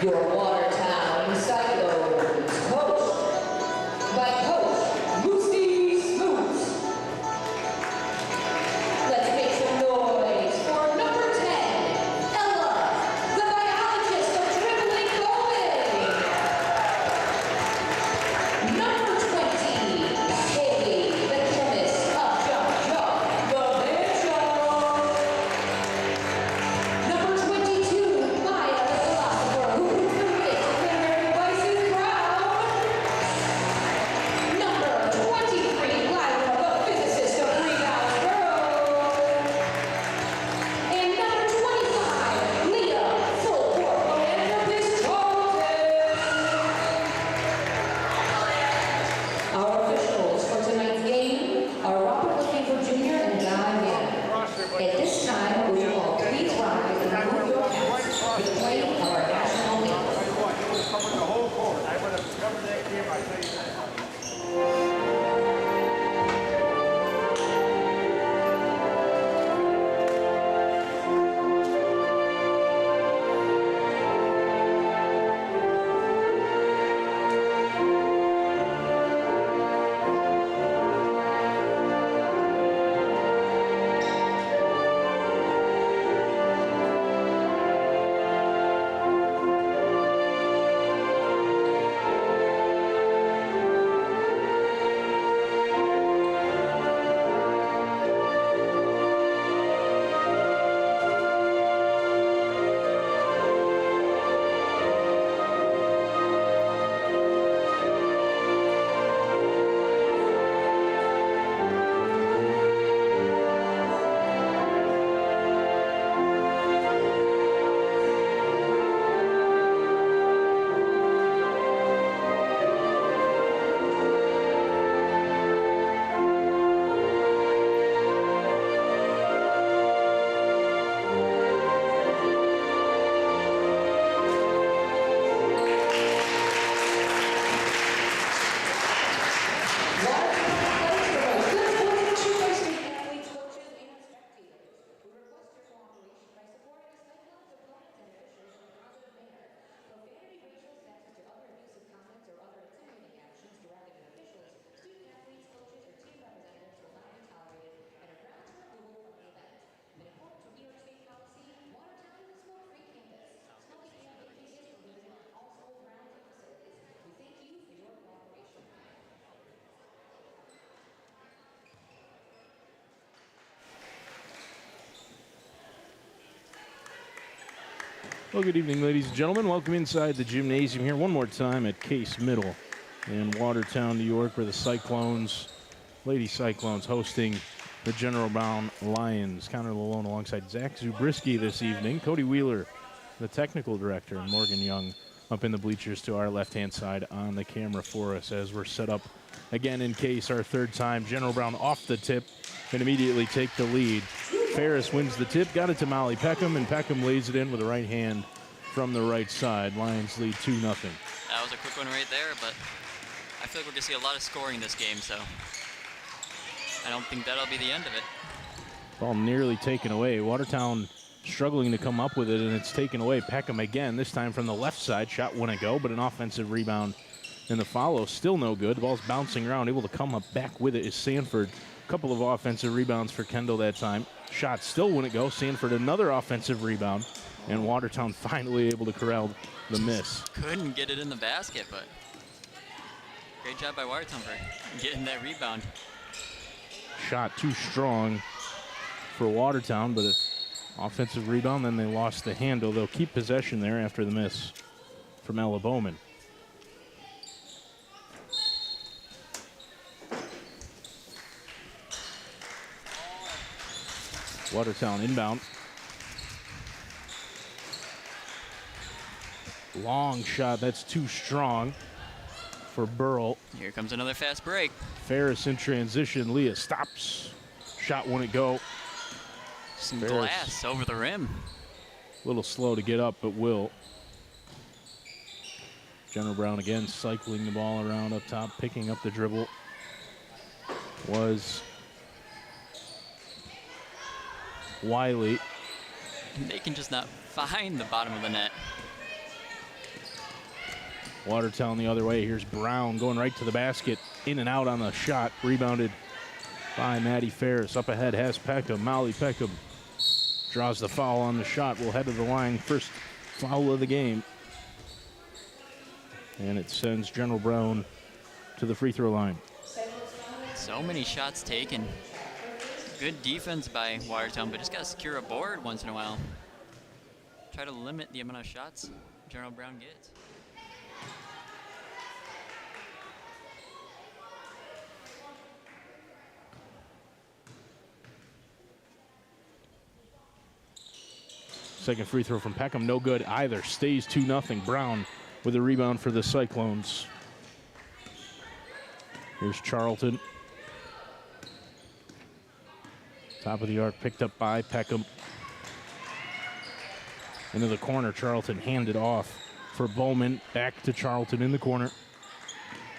Your Watertown Cyclones, coached by Coach Moosey Smoots. Let's make some noise for number 10, Ella, the biologist of dribbling bowling. Number 20, Haley, the chemist of jump, the banjo. Number 22, Maya, the philosopher who puts the fit in Mary Weiss's crown. Number 23, Lyra, the physicist of rebound girls. And number 25, Leah, full court philanthropist Charlton. Our officials for tonight's game are Robert Lefevre Jr. and John Gannon. At this time, we will all please rise and move your hats for the playing of our national anthem. It was covering the whole court. I would have covered that game, I tell you that. Well, good evening, ladies and gentlemen. Welcome inside the gymnasium here one more time at Case Middle in Watertown, New York, where the Cyclones, Lady Cyclones, hosting the General Brown Lions. Connor Lalone alongside Zach Zabriskie this evening. Cody Wheeler, the technical director, and Morgan Young up in the bleachers to our left-hand side on the camera for us as we're set up again in Case, our third time. General Brown off the tip and immediately take the lead. Ferris wins the tip, got it to Molly Peckham, and Peckham lays it in with the right hand from the right side. Lions lead 2-0. That was a quick one right there, but I feel like we're going to see a lot of scoring in this game, so I don't think that'll be the end of it. Ball nearly taken away. Watertown struggling to come up with it, and it's taken away. Peckham again, this time from the left side. Shot wouldn't go, but an offensive rebound in the follow. Still no good. The ball's bouncing around. Able to come up back with it is Sanford. A couple of offensive rebounds for Kendall that time. Shot still wouldn't go. Sanford another offensive rebound, and Watertown finally able to corral the miss. Couldn't get it in the basket, but great job by Watertown for getting that rebound. Shot too strong for Watertown, but an offensive rebound, then they lost the handle. They'll keep possession there after the miss from Ella Bowman. Watertown inbound. Long shot, that's too strong for Burrell. Here comes another fast break. Ferris in transition. Leah stops. Shot wouldn't go. Some Ferris. glass over the rim. A little slow to get up, but will. General Brown again cycling the ball around up top, picking up the dribble. Was Wiley. They can just not find the bottom of the net. Watertown the other way. Here's Brown going right to the basket. In and out on the shot. Rebounded by Maddie Ferris. Up ahead has Peckham. Molly Peckham draws the foul on the shot. Will head to the line. First foul of the game. And it sends General Brown to the free throw line. So many shots taken. Good defense by Watertown, but just got to secure a board once in a while. Try to limit the amount of shots General Brown gets. Second free throw from Peckham, no good either. Stays 2-0. Brown with a rebound for the Cyclones. Here's Charlton. Top of the arc picked up by Peckham. Into the corner, Charlton handed off for Bowman. Back to Charlton in the corner.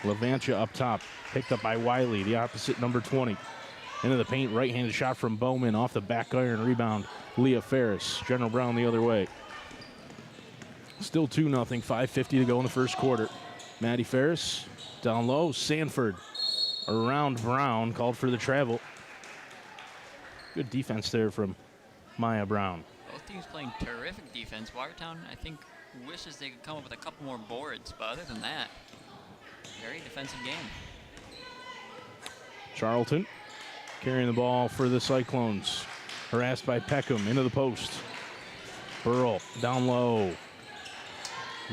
Levantia up top, picked up by Wiley, the opposite number 20. Into the paint, right-handed shot from Bowman off the back iron. Rebound, Leah Ferris. General Brown the other way. Still 2-0, 5:50 to go in the first quarter. Maddie Ferris down low. Sanford around Brown, called for the travel. Good defense there from Maya Brown. Both teams playing terrific defense. Watertown, I think, wishes they could come up with a couple more boards, but other than that, very defensive game. Charlton carrying the ball for the Cyclones. Harassed by Peckham into the post. Burrell down low.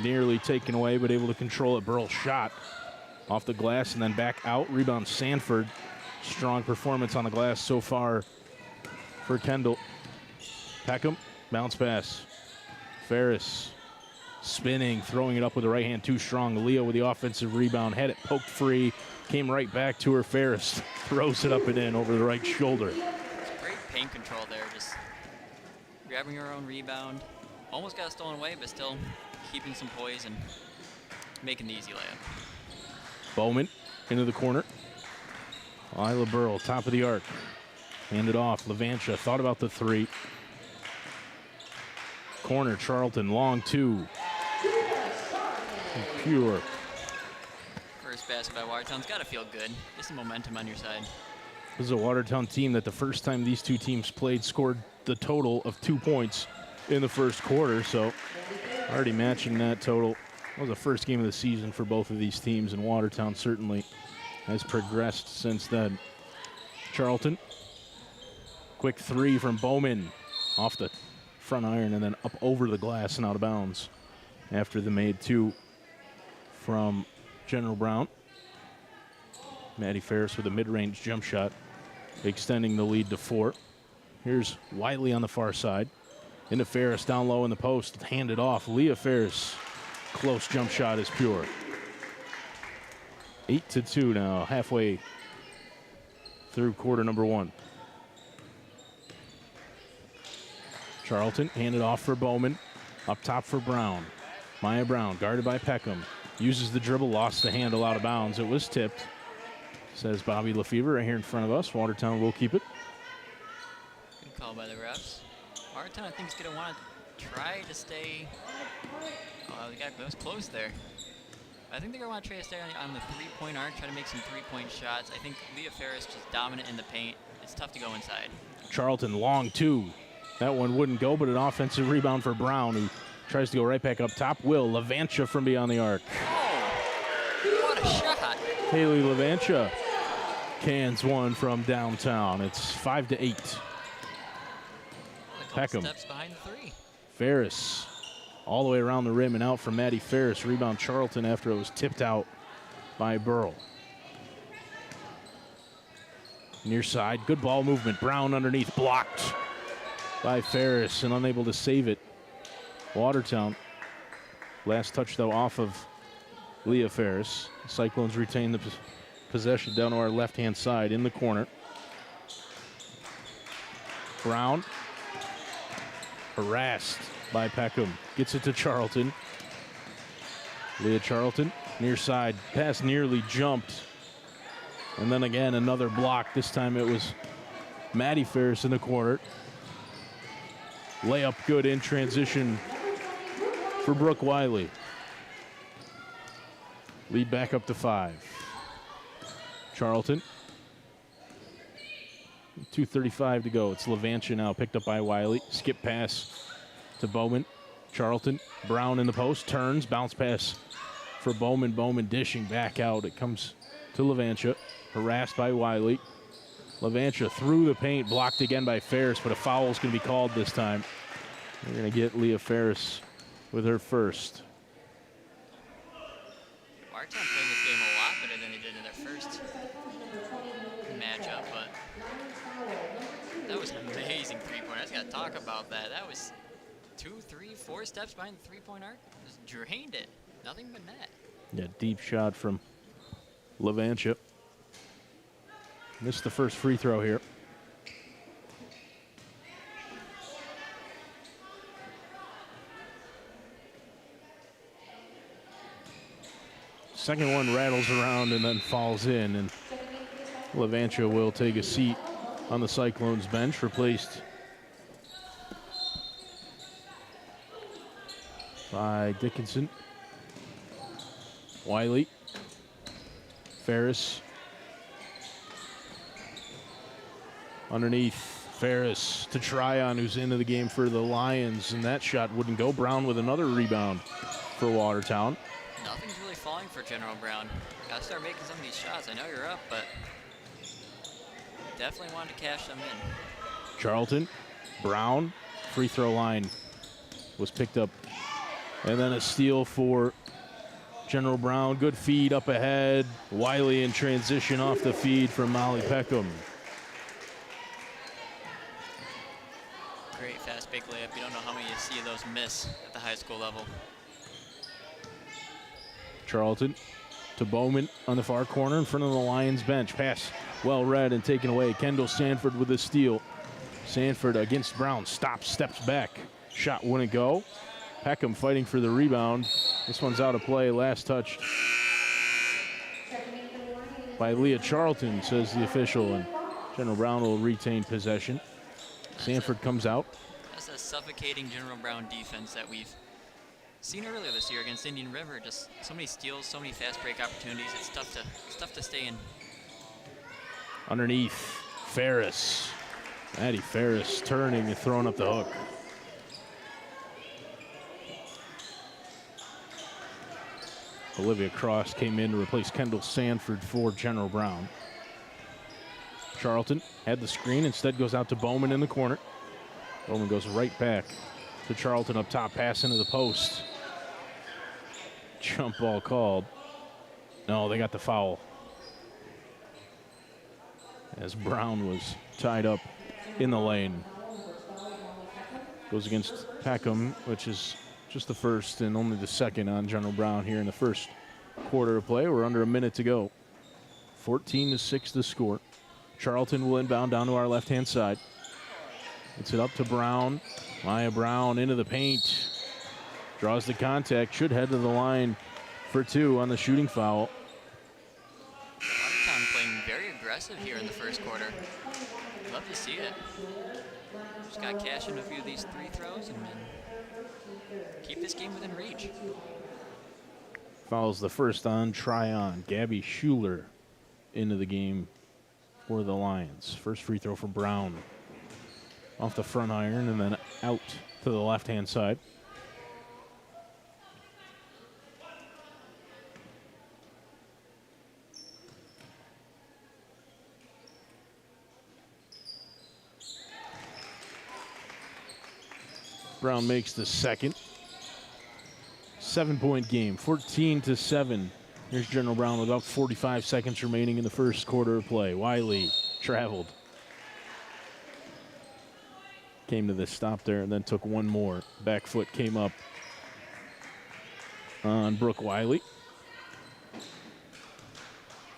Nearly taken away, but able to control it. Burrell shot off the glass and then back out. Rebound Sanford. Strong performance on the glass so far for Kendall. Peckham, bounce pass. Ferris spinning, throwing it up with the right hand, too strong. Leo with the offensive rebound, had it poked free, came right back to her. Ferris throws it up and in over the right shoulder. It's great paint control there, just grabbing her own rebound. Almost got stolen away, but still keeping some poise and making the easy layup. Bowman into the corner. Isla Burrell, top of the arc. Handed off. Levantia thought about the three. Corner, Charlton, long two. Pure. First basket by Watertown's got to feel good. Just some momentum on your side. This is a Watertown team that the first time these two teams played scored the total of 2 points in the first quarter, so already matching that total. That was the first game of the season for both of these teams, and Watertown certainly has progressed since then. Charlton, quick three from Bowman off the front iron and then up over the glass and out of bounds after the made two from General Brown. Maddie Ferris with a mid-range jump shot, extending the lead to 4. Here's Wiley on the far side. Into Ferris down low in the post, handed off. Leah Ferris, close jump shot is pure. 8-2 now, halfway through quarter number 1. Charlton handed off for Bowman. Up top for Brown. Maya Brown guarded by Peckham. Uses the dribble, lost the handle out of bounds. It was tipped, says Bobby Lefevre right here in front of us. Watertown will keep it. Good call by the refs. Watertown, I think, is going to want to try to stay. Oh, that was close there. I think they're going to want to try to stay on the three-point arc, try to make some three-point shots. I think Leah Ferris just dominant in the paint. It's tough to go inside. Charlton, long two. That one wouldn't go, but an offensive rebound for Brown, who tries to go right back up top. Will Levantia from beyond the arc. Oh, what a shot. Haley Levantia cans one from downtown. It's 5-8. Peckham. Steps behind the three. Ferris all the way around the rim and out from Maddie Ferris. Rebound Charlton after it was tipped out by Burrell. Near side, good ball movement. Brown underneath, blocked by Ferris and unable to save it. Watertown. Last touch, though, off of Leah Ferris. The Cyclones retain the possession down to our left-hand side in the corner. Brown, harassed by Peckham. Gets it to Charlton. Leah Charlton, near side. Pass nearly jumped. And then again, another block. This time it was Maddie Ferris in the corner. Layup good in transition for Brooke Wiley. Lead back up to 5. Charlton. 2:35 to go. It's Levantia now, picked up by Wiley. Skip pass to Bowman. Charlton. Brown in the post. Turns. Bounce pass for Bowman. Bowman dishing back out. It comes to Levantia. Harassed by Wiley. Levantia through the paint. Blocked again by Ferris, but a foul is going to be called this time. We're going to get Leah Ferris with her first. Watertown playing this game a lot better than they did in their first matchup, but that was an amazing three-pointer. I just got to talk about that. That was 2, 3, 4 steps behind the three-point arc. Just drained it. Nothing but net. Yeah, deep shot from Levantia. Missed the first free throw here. Second one rattles around and then falls in, and Levantia will take a seat on the Cyclones bench, replaced by Dickinson. Wiley. Ferris. Underneath, Ferris to Tryon, who's into the game for the Lions, and that shot wouldn't go. Brown with another rebound for Watertown. Nothing's really falling for General Brown. Gotta start making some of these shots. I know you're up, but definitely wanted to cash them in. Charlton, Brown, free throw line was picked up. And then a steal for General Brown. Good feed up ahead. Wiley in transition off the feed from Molly Peckham. Great fast big layup. You don't know how many you see of those miss at the high school level. Charlton to Bowman on the far corner in front of the Lions bench. Pass well read and taken away. Kendall Sanford with a steal. Sanford against Brown. Stops, steps back. Shot wouldn't go. Peckham fighting for the rebound. This one's out of play. Last touched by Leah Charlton, says the official, and General Brown will retain possession. Sanford comes out. That's a suffocating General Brown defense that we've seen earlier this year against Indian River. Just so many steals, so many fast break opportunities. It's tough to stay in. Underneath, Ferris. Maddie Ferris turning and throwing up the hook. Olivia Cross came in to replace Kendall Sanford for General Brown. Charlton had the screen, instead goes out to Bowman in the corner. Bowman goes right back to Charlton up top, pass into the post. Jump ball called. No, they got the foul, as Brown was tied up in the lane. Goes against Peckham, which is just the first and only the second on General Brown here in the first quarter of play. We're under a minute to go. 14-6 the score. Charlton will inbound down to our left-hand side. It's it up to Brown. Maya Brown into the paint. Draws the contact. Should head to the line for 2 on the shooting foul. Watertown playing very aggressive here in the first quarter. Love to see it. Just got to cash in a few of these 3 throws and then keep this game within reach. Fouls the first on Tryon. Gabby Schuler into the game for the Lions. First free throw for Brown. Off the front iron and then out to the left-hand side. Brown makes the second. 7-point game, 14-7. Here's General Brown with about 45 seconds remaining in the first quarter of play. Wiley traveled. Came to the stop there and then took one more. Back foot came up on Brooke Wiley.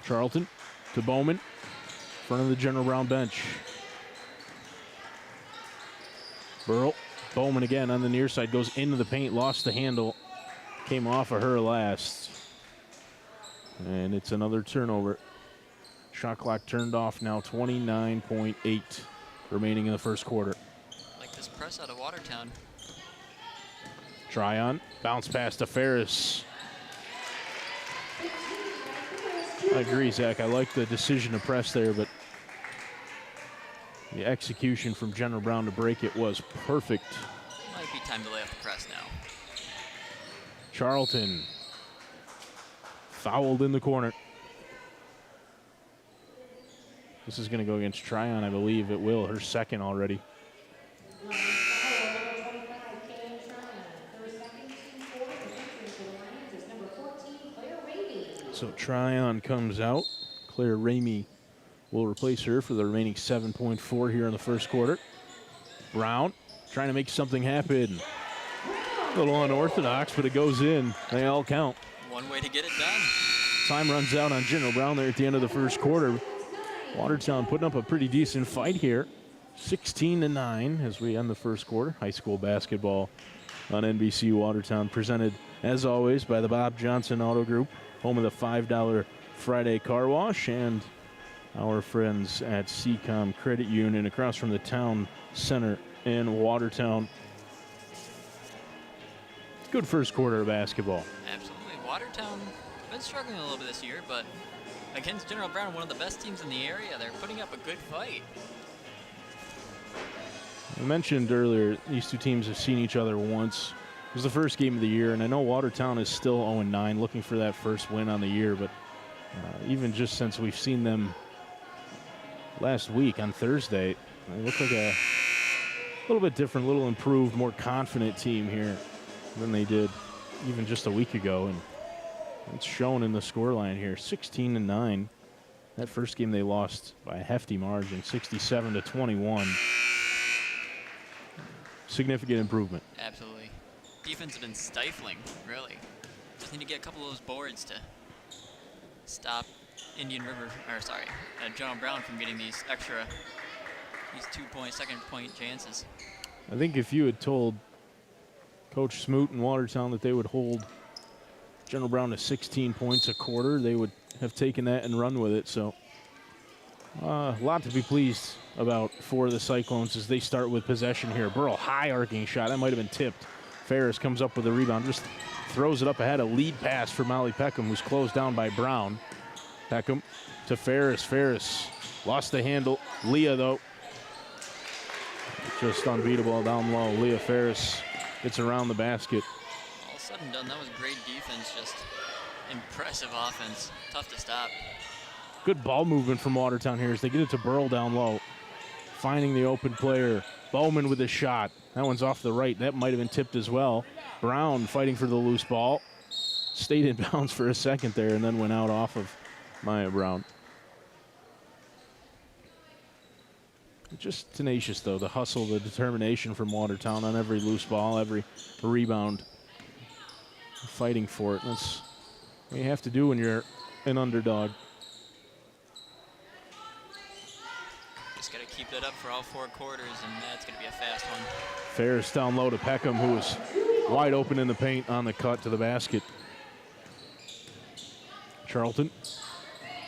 Charlton to Bowman. Front of the General Brown bench. Burrell. Bowman again on the near side. Goes into the paint. Lost the handle. Came off of her last. And it's another turnover. Shot clock turned off now. 29.8 remaining in the first quarter. Like this press out of Watertown. Tryon. Bounce pass to Ferris. I agree, Zach. I like the decision to press there, but the execution from General Brown to break it was perfect. Might be time to lay off the press now. Charlton fouled in the corner. This is going to go against Tryon, I believe. It will. Her second already. So Tryon comes out. Claire Ramey will replace her for the remaining 7.4 here in the first quarter. Brown trying to make something happen. A little unorthodox, but it goes in. They all count. One way to get it done. Time runs out on General Brown there at the end of the first quarter. Watertown putting up a pretty decent fight here. 16-9 as we end the first quarter. High school basketball on NBC Watertown, presented as always by the Bob Johnson Auto Group, home of the $5 Friday car wash, and our friends at Seacom Credit Union across from the town center in Watertown. Good first quarter of basketball. Absolutely. Watertown been struggling a little bit this year, but against General Brown, one of the best teams in the area, they're putting up a good fight. I mentioned earlier, these two teams have seen each other once. It was the first game of the year, and I know Watertown is still 0-9, looking for that first win on the year, but even just since we've seen them last week on Thursday, they look like a little bit different, a little improved, more confident team here than they did even just a week ago, and it's shown in the scoreline here, 16-9. That first game they lost by a hefty margin, 67-21. Significant improvement. Absolutely. Defense has been stifling, really. Just need to get a couple of those boards to stop General Brown from getting these 2-point, second-point chances. I think if you had told Coach Smoot and Watertown that they would hold General Brown to 16 points a quarter, they would have taken that and run with it. So a lot to be pleased about for the Cyclones as they start with possession here. Burrell, high arcing shot. That might have been tipped. Ferris comes up with a rebound, just throws it up ahead. A lead pass for Molly Peckham, who's closed down by Brown. Peckham to Ferris. Ferris lost the handle. Leah, though, just unbeatable down low. Leah Ferris gets around the basket. All said and done, that was great defense, just impressive offense. Tough to stop. Good ball movement from Watertown here as they get it to Burrell down low. Finding the open player. Bowman with a shot. That one's off the right. That might have been tipped as well. Brown fighting for the loose ball. Stayed in bounds for a second there and then went out off of Maya Brown. Just tenacious, though. The hustle, the determination from Watertown on every loose ball, every rebound. Fighting for it. That's what you have to do when you're an underdog. Just got to keep that up for all 4 quarters, and that's going to be a fast one. Ferris down low to Peckham, who was wide open in the paint on the cut to the basket. Charlton.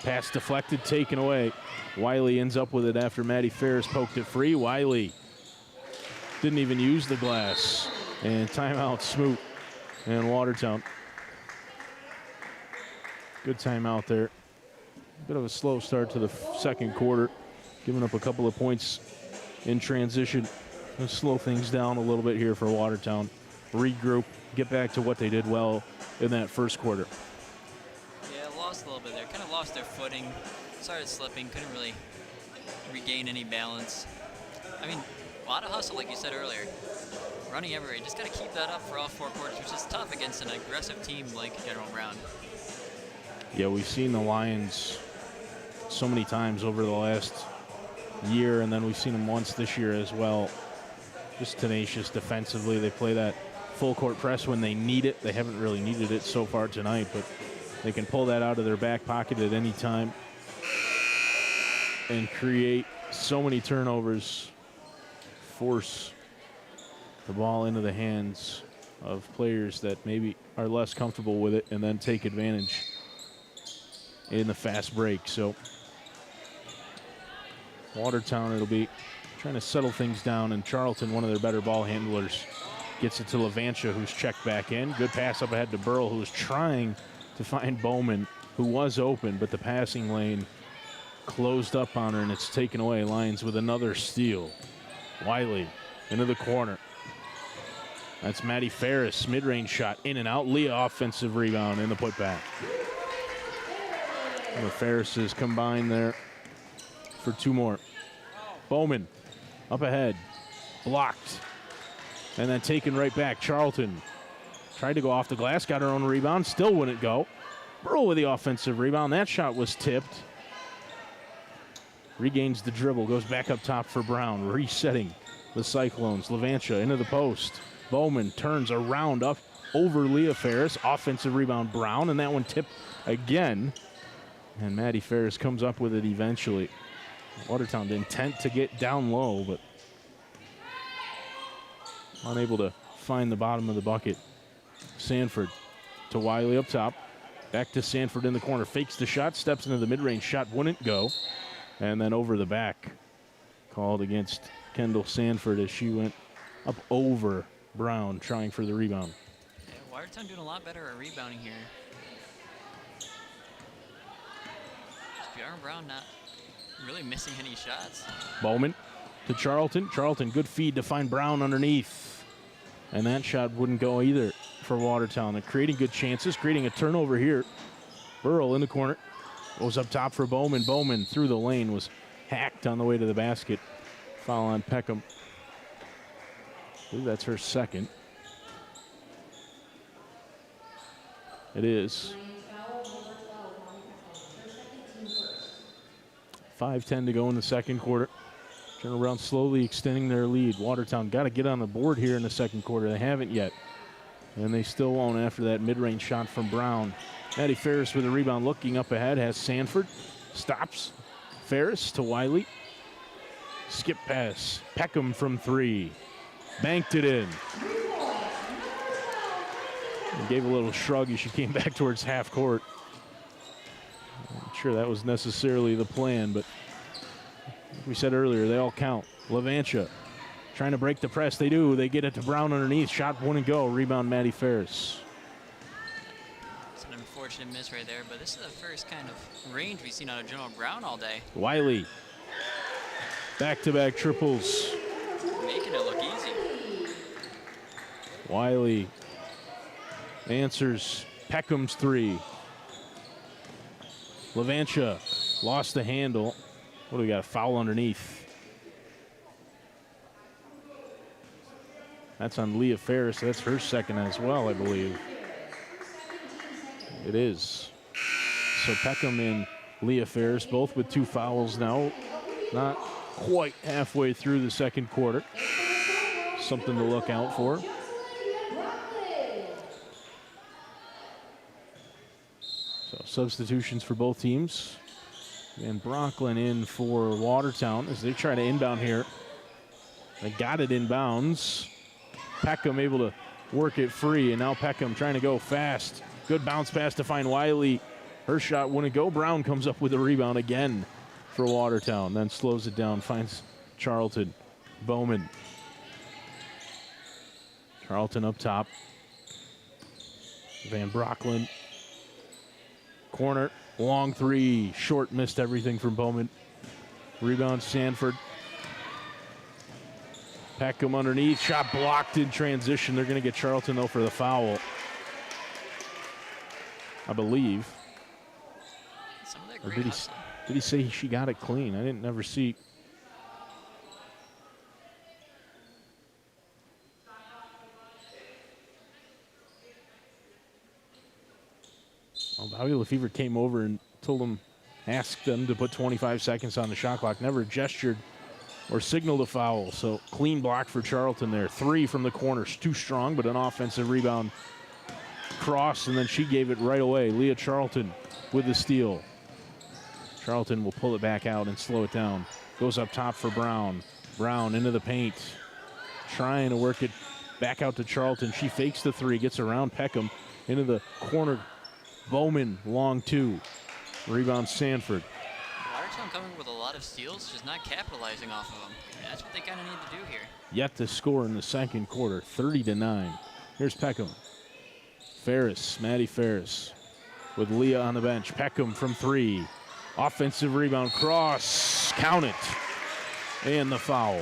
Pass deflected, taken away. Wiley ends up with it after Maddie Ferris poked it free. Wiley didn't even use the glass. And timeout, Smoot and Watertown. Good timeout there. Bit of a slow start to the second quarter. Giving up a couple of points in transition. Let's slow things down a little bit here for Watertown. Regroup, get back to what they did well in that first quarter. Yeah, lost a little bit there. Kind of lost their footing. Started slipping. Couldn't really regain any balance. I mean, a lot of hustle, like you said earlier. Running everywhere. You just got to keep that up for all 4 quarters, which is tough against an aggressive team like General Brown. Yeah, we've seen the Lions so many times over the last year, and then we've seen them once this year as well. Just tenacious defensively. They play that full court press when they need it. They haven't really needed it so far tonight, but they can pull that out of their back pocket at any time and create so many turnovers, force the ball into the hands of players that maybe are less comfortable with it, and then take advantage in the fast break. So Watertown, it'll be trying to settle things down, and Charlton, one of their better ball handlers, gets it to Levantia, who's checked back in. Good pass up ahead to Burrell, who was trying to find Bowman, who was open, but the passing lane closed up on her, and it's taken away. Lions with another steal. Wiley into the corner. That's Maddie Ferris, mid-range shot, in and out. Leah offensive rebound in the putback. And the Ferrises combined there for 2 more. Bowman up ahead, blocked, and then taken right back. Charlton tried to go off the glass, got her own rebound, still wouldn't go. Burl with the offensive rebound. That shot was tipped. Regains the dribble, goes back up top for Brown, resetting the Cyclones. Levantia into the post. Bowman turns around up over Leah Ferris. Offensive rebound, Brown, and that one tipped again. And Maddie Ferris comes up with it eventually. Watertown the intent to get down low, but unable to find the bottom of the bucket. Sanford to Wiley up top. Back to Sanford in the corner. Fakes the shot, steps into the mid-range shot, wouldn't go. And then over the back. Called against Kendall Sanford as she went up over Brown trying for the rebound. Yeah, Watertown doing a lot better at rebounding here. Bjorn Brown not really missing any shots. Bowman to Charlton. Charlton, good feed to find Brown underneath. And that shot wouldn't go either for Watertown. They're creating good chances, creating a turnover here. Burl in the corner. Goes up top for Bowman. Bowman through the lane, was hacked on the way to the basket. Foul on Peckham. I believe that's her second. It is. 5:10 to go in the second quarter. General Brown slowly extending their lead. Watertown got to get on the board here in the second quarter. They haven't yet. And they still won't after that mid-range shot from Brown. Maddie Ferris with a rebound, looking up ahead, has Sanford. Stops. Ferris to Wiley. Skip pass. Peckham from 3. Banked it in. And gave a little shrug as she came back towards half court. I'm not sure that was necessarily the plan, but like we said earlier, they all count. Levantia trying to break the press. They do. They get it to Brown underneath. Shot wouldn't go. Rebound Maddie Ferris. It's an unfortunate miss right there, but this is the first kind of range we've seen out of General Brown all day. Wiley. Back-to-back triples. Making it look easy. Wiley answers Peckham's 3. Levantia lost the handle. What do we got? A foul underneath. That's on Leah Ferris. That's her second as well, I believe. It is. So Peckham and Leah Ferris both with 2 fouls now. Not quite halfway through the second quarter. Something to look out for. So substitutions for both teams. And Brocklin in for Watertown as they try to inbound here. They got it inbounds. Peckham able to work it free, and now Peckham trying to go fast. Good bounce pass to find Wiley. Her shot wouldn't go. Brown comes up with a rebound again for Watertown, then slows it down, finds Charlton. Bowman. Charlton up top. Van Brocklin. Corner, long 3, short, missed everything from Bowman. Rebound Sanford. Peckham underneath, shot blocked in transition. They're going to get Charlton, though, for the foul, I believe. Some of that Or great did he say she got it clean? I didn't never see. Well, Bobby Lefevre came over and told him, asked them to put 25 seconds on the shot clock. Never gestured or signaled a foul. So clean block for Charlton there. 3 from the corner. Too strong, but an offensive rebound. Cross, and then she gave it right away. Leah Charlton with the steal. Charlton will pull it back out and slow it down. Goes up top for Brown. Brown into the paint. Trying to work it back out to Charlton. She fakes the 3, gets around Peckham into the corner. Bowman, long 2. Rebound Sanford. Watertown coming with a lot of steals, just not capitalizing off of them. And that's what they kind of need to do here. Yet to score in the second quarter, 30-9. Here's Peckham. Ferris, Maddie Ferris. with Leah on the bench. Peckham from 3. Offensive rebound, Cross, count it. And the foul.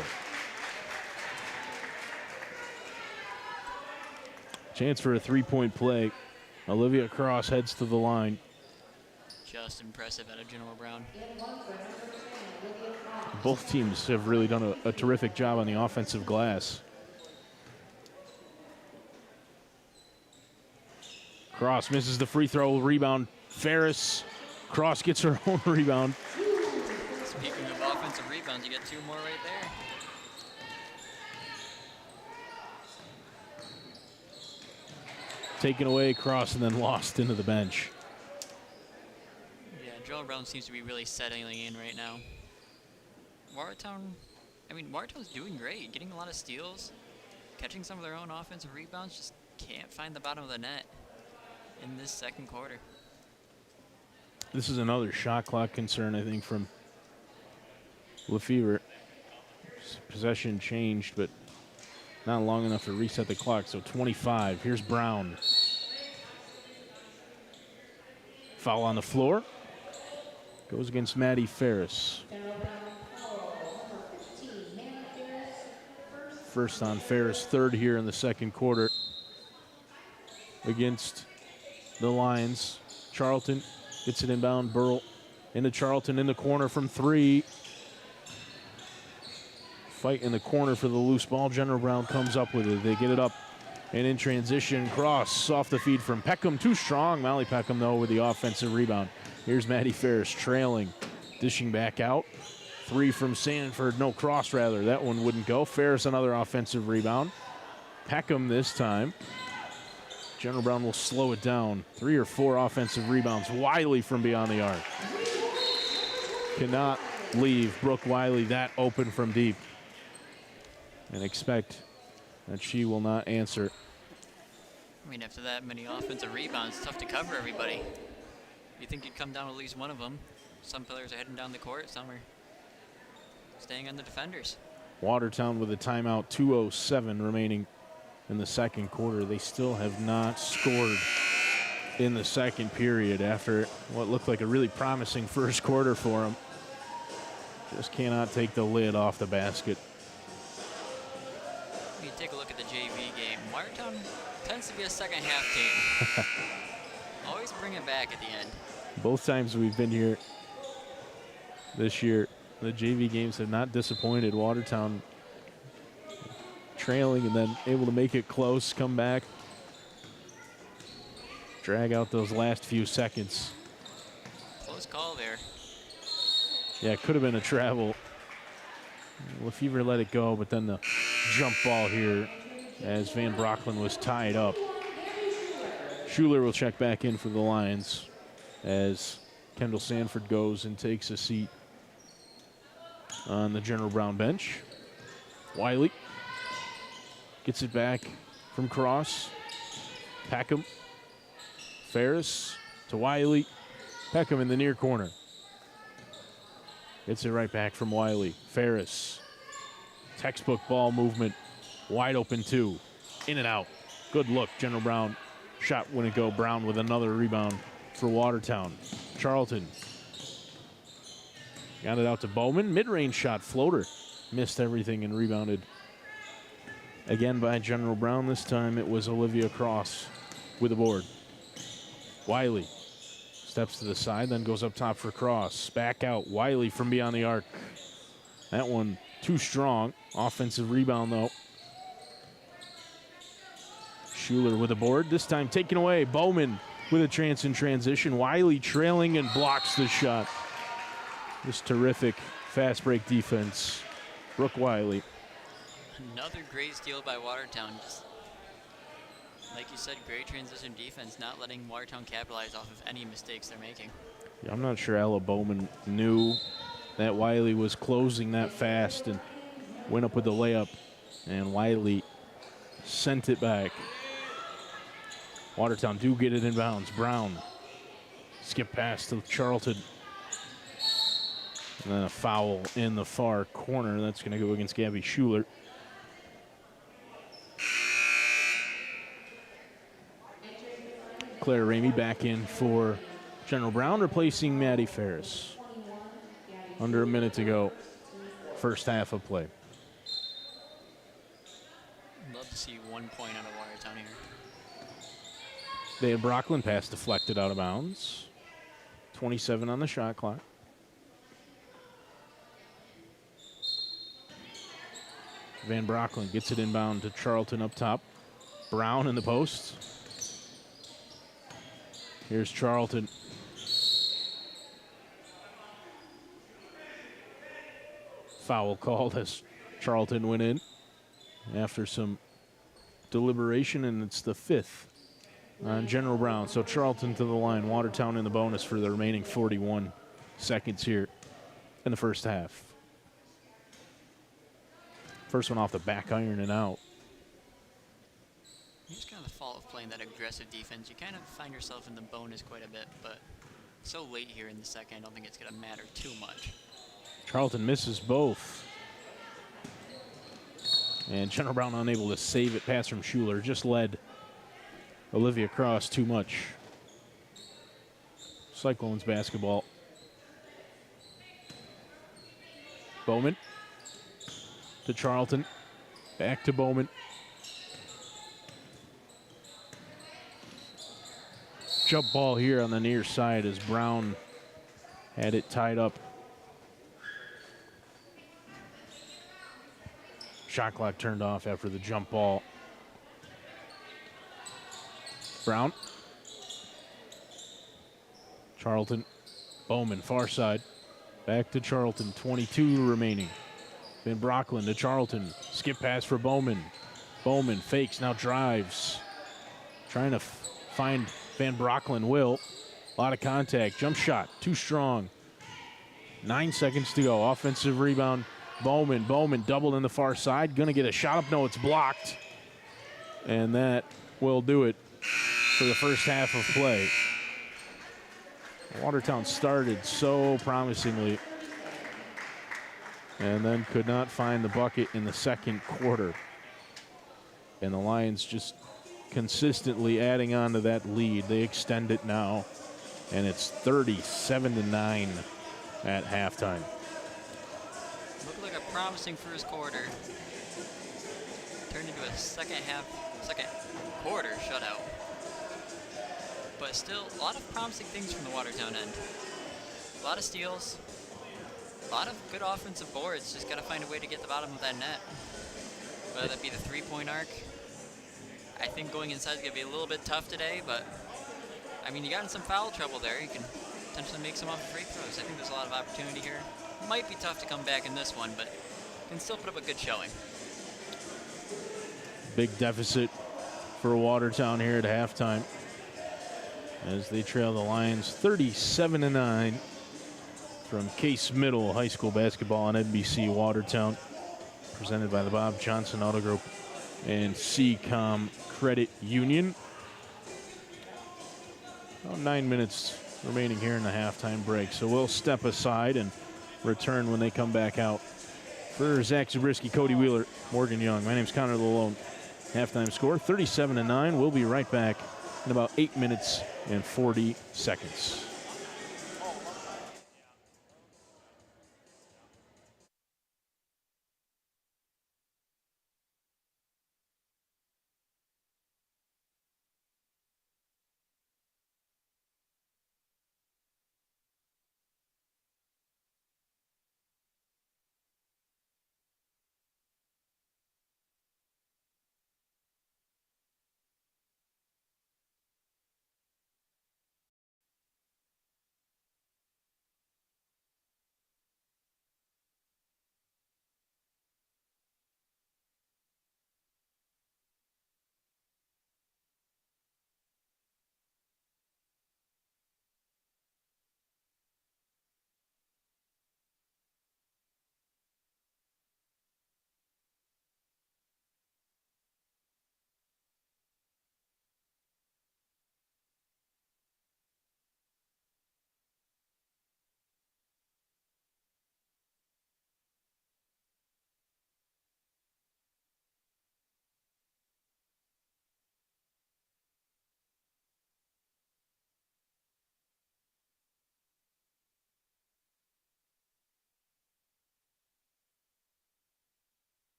Chance for a 3-point play. Olivia Cross heads to the line. Just impressive out of General Brown. Both teams have really done a terrific job on the offensive glass. Cross misses the free throw, rebound. Ferris. Cross gets her own rebound. Speaking of offensive rebounds, you get 2 more right there. Taken away, Cross, and then lost into the bench. Yeah, General Brown seems to be really settling in right now. Watertown's doing great, getting a lot of steals, catching some of their own offensive rebounds, just can't find the bottom of the net in this second quarter. This is another shot clock concern, I think, from Lefevre. Possession changed, but not long enough to reset the clock, so 25. Here's Brown. Foul on the floor. Goes against Maddie Ferris. First on Ferris, third here in the second quarter against the Lions. Charlton gets it inbound. Burl into Charlton in the corner from 3. Fight in the corner for the loose ball. General Brown comes up with it. They get it up and in transition. Cross off the feed from Peckham. Too strong. Molly Peckham, though, with the offensive rebound. Here's Maddie Ferris trailing. Dishing back out. 3 from Sanford. No, Cross, rather. That one wouldn't go. Ferris, another offensive rebound. Peckham this time. General Brown will slow it down. 3 or 4 offensive rebounds. Wiley from beyond the arc. Cannot leave Brooke Wiley that open from deep. And expect that she will not answer. I mean, after that many offensive rebounds, it's tough to cover everybody. You think you'd come down with at least one of them. Some players are heading down the court, some are staying on the defenders. Watertown with a timeout, 2:07 remaining in the second quarter. They still have not scored in the second period after what looked like a really promising first quarter for them. Just cannot take the lid off the basket. You take a look at the JV game. Watertown tends to be a second half team. Always bring it back at the end. Both times we've been here this year, the JV games have not disappointed. Watertown trailing and then able to make it close, come back, drag out those last few seconds. Close call there. Yeah, it could have been a travel. Lefevre let it go, but then the jump ball here as Van Brocklin was tied up. Schuler will check back in for the Lions as Kendall Sanford goes and takes a seat on the General Brown bench. Wiley gets it back from Cross. Peckham. Ferris to Wiley. Peckham in the near corner. Gets it right back from Wiley. Ferris. Textbook ball movement. Wide open 2. In and out. Good look. General Brown. Shot wouldn't go. Brown with another rebound for Watertown. Charlton. Got it out to Bowman. Mid-range shot. Floater. Missed everything and rebounded again by General Brown. This time it was Olivia Cross with the board. Wiley steps to the side, then goes up top for Cross. Back out. Wiley from beyond the arc. That one too strong. Offensive rebound, though. Schuler with the board. This time taken away. Bowman with a chance in transition. Wiley trailing and blocks the shot. This terrific fast break defense. Brooke Wiley. Another great steal by Watertown. Just like you said, great transition defense, not letting Watertown capitalize off of any mistakes they're making. Yeah, I'm not sure Ella Bowman knew that Wiley was closing that fast and went up with the layup, and Wiley sent it back. Watertown do get it inbounds. Brown skip pass to Charlton. And then a foul in the far corner. That's going to go against Gabby Schuler. Claire Ramey back in for General Brown, replacing Maddie Ferris. Under a minute to go, first half of play. Love to see 1 point out of Watertown here. Van Brocklin pass deflected out of bounds. 27 on the shot clock. Van Brocklin gets it inbound to Charlton up top. Brown in the post. Here's Charlton. Foul called as Charlton went in after some deliberation, and it's the 5th on General Brown. So Charlton to the line. Watertown in the bonus for the remaining 41 seconds here in the first half. First one off the back iron and out. It's kind of the fault of playing that aggressive defense. You kind of find yourself in the bonus quite a bit, but so late here in the second, I don't think it's going to matter too much. Charlton misses both. And General Brown unable to save it. Pass from Schuler just led Olivia Cross too much. Cyclones basketball. Bowman to Charlton. Back to Bowman. Jump ball here on the near side as Brown had it tied up. Shot clock turned off after the jump ball. Brown. Charlton. Bowman, far side. Back to Charlton, 22 remaining. Van Brocklin to Charlton. Skip pass for Bowman. Bowman fakes, now drives. Trying to find Van Brocklin. Will. A lot of contact. Jump shot, too strong. 9 seconds to go. Offensive rebound. Bowman doubled in the far side. Gonna get a shot up. No, it's blocked. And that will do it for the first half of play. Watertown started so promisingly and then could not find the bucket in the second quarter. And the Lions just consistently adding on to that lead. They extend it now, and it's 37-9 at halftime. Looked like a promising first quarter. Turned into a second quarter shutout. But still, a lot of promising things from the Watertown end. A lot of steals, a lot of good offensive boards. Just got to find a way to get the bottom of that net. Whether that be the three-point arc. I think going inside is going to be a little bit tough today, but I mean, you got in some foul trouble there. You can potentially make some off free throws. I think there's a lot of opportunity here. Might be tough to come back in this one, but can still put up a good showing. Big deficit for Watertown here at halftime as they trail the Lions 37-9 from Case Middle High School basketball on NBC Watertown, presented by the Bob Johnson Auto Group and CCOM Credit Union. About 9 minutes remaining here in the halftime break, so we'll step aside and return when they come back out. For Zach Zabriskie, Cody Wheeler, Morgan Young, my name's Connor Lalone. Halftime score 37-9. We'll be right back in about 8 minutes and 40 seconds.